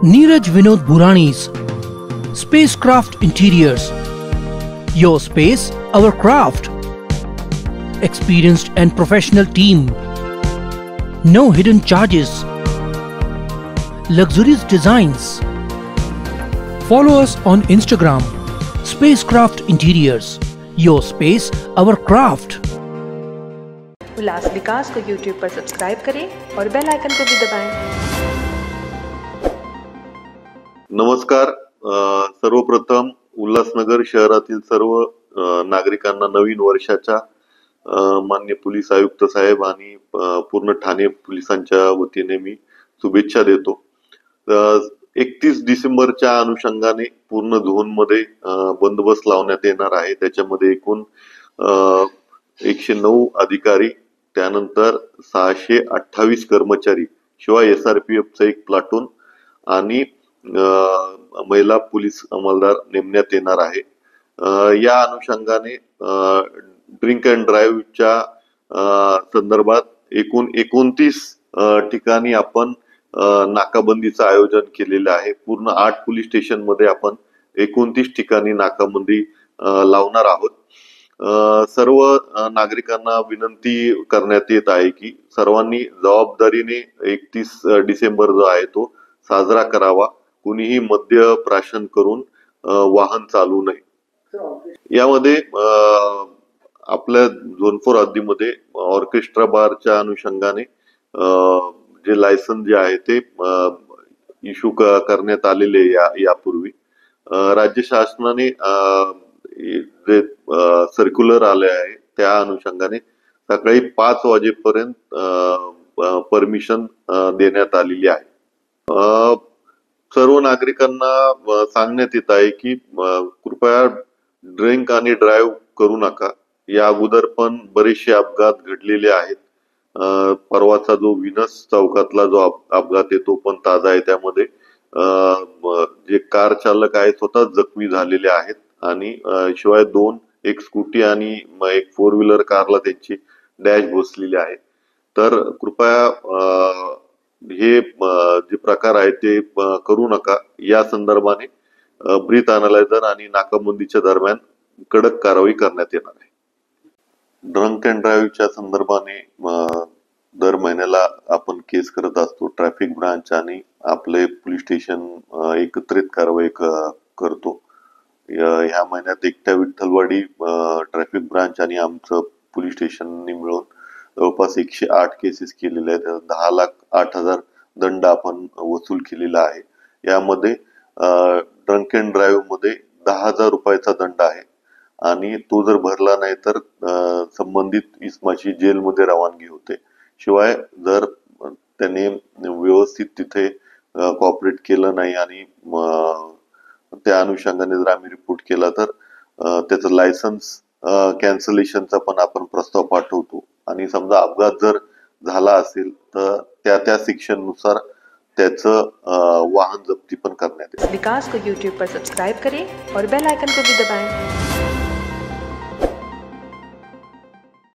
Neeraj Vinod Burani's Spacecraft Interiors. Your space, our craft. Experienced and professional team. No hidden charges. Luxurious designs. Follow us on Instagram. Spacecraft Interiors. Your space, our craft. उल्लास विकास को YouTube पर subscribe करें और bell icon को भी दबाएं। नमस्कार। सर्वप्रथम उल्हासनगर शहरातील सर्व नागरिकांना नवीन वर्षाच्या माननीय पोलीस आयुक्त साहेब आणि पूर्ण ठाणे पोलिसांच्या वतीने मी शुभेच्छा देतो। 31 डिसेंबरच्या अनुषंगाने पूर्ण झोन मध्ये बंदोबस्त लावण्यात येणार आहे। त्याच्यामध्ये एकूण 109 अधिकारी, त्यानंतर 628 कर्मचारी, शिवाय SRPF चा एक प्लाटून आणि महिला पोलीस अंमलदार नेमण्यात येणार आहे। या अनुषंगाने ड्रिंक अँड ड्राईव्हच्या संदर्भात एकूण 29 ठिकाणी आपण नाकाबंदीचं आयोजन केलेलं आहे। पूर्ण 8 पोलीस स्टेशन मध्ये आपण 29 ठिकाणी नाकाबंदी लावणार आहोत। सर्व नागरिकांना विनंती करण्यात येत आहे की सर्वांनी जबाबदारीने 31 डिसेंबर जो आहे तो साजरा करावा। कुणीही मद्य प्राशन करून वाहन चालवू नये। यामध्ये आपल्या झोन 4 हद्दीमध्ये ऑर्केस्ट्रा बारच्या अनुषंगाने जे लायसन जे आहे ते इश्यू करण्यात आलेले यापूर्वी राज्य शासनाने जे सर्क्युलर आले आहे त्या अनुषंगाने सकाळी 5 वाजेपर्यंत परमिशन देण्यात आलेली आहे। सर्व नागरिकांना सांगण्यात येत आहे की कृपया ड्रिंक आणि ड्राईव्ह करू नका। या अगोदर पण बरेचसे अपघात घडलेले आहेत। परवाचा जो विनस चौकातला जो अपघात आहे तो पण ताजा आहे। त्यामध्ये जे कार चालक आहेत स्वतः जखमी झालेले आहेत आणि शिवाय 2 एक स्कूटी आणि एक 4 व्हीलर कारला त्यांची डॅश बसलेली आहे। तर कृपया हे जे प्रकार आहे ते करू नका। या संदर्भाने ब्रीथ अनालायझर आणि नाकाबंदीच्या दरम्यान कडक कारवाई करण्यात येणार आहे। ड्रंक अँड ड्राईव्हच्या संदर्भाने दर महिन्याला आपण केस करत असतो। ट्रॅफिक ब्रांच आणि आपले पोलीस स्टेशन एकत्रित कारवाई करतो। ह्या महिन्यात एकट्या विठ्ठलवाडी ट्रॅफिक ब्रांच आणि आमचं पोलीस स्टेशननी मिळून जवळपास 108 केसेस केलेले आहेत। 10,08,000 दंड आपण वसूल केलेला आहे। यामध्ये ड्रंक अँड ड्राईव्ह मध्ये 10,000 रुपयाचा दंड आहे आणि तो जर भरला नाही तर संबंधित इस्माची जेलमध्ये रवानगी होते। शिवाय जर त्याने व्यवस्थित तिथे कॉपरेट केलं नाही आणि त्या अनुषंगाने जर आम्ही रिपोर्ट केला तर त्याचं लायसन्स कॅन्सलेशनचा पण आपण प्रस्ताव पाठवतो आणि समजा अपघात जर झाला असेल तर त्या सेक्शन नुसार त्याचं वाहन जप्ती पण करण्यात येईल। विकास को YouTube पर सब्सक्राइब करें और बेल आइकन को भी दबाएं।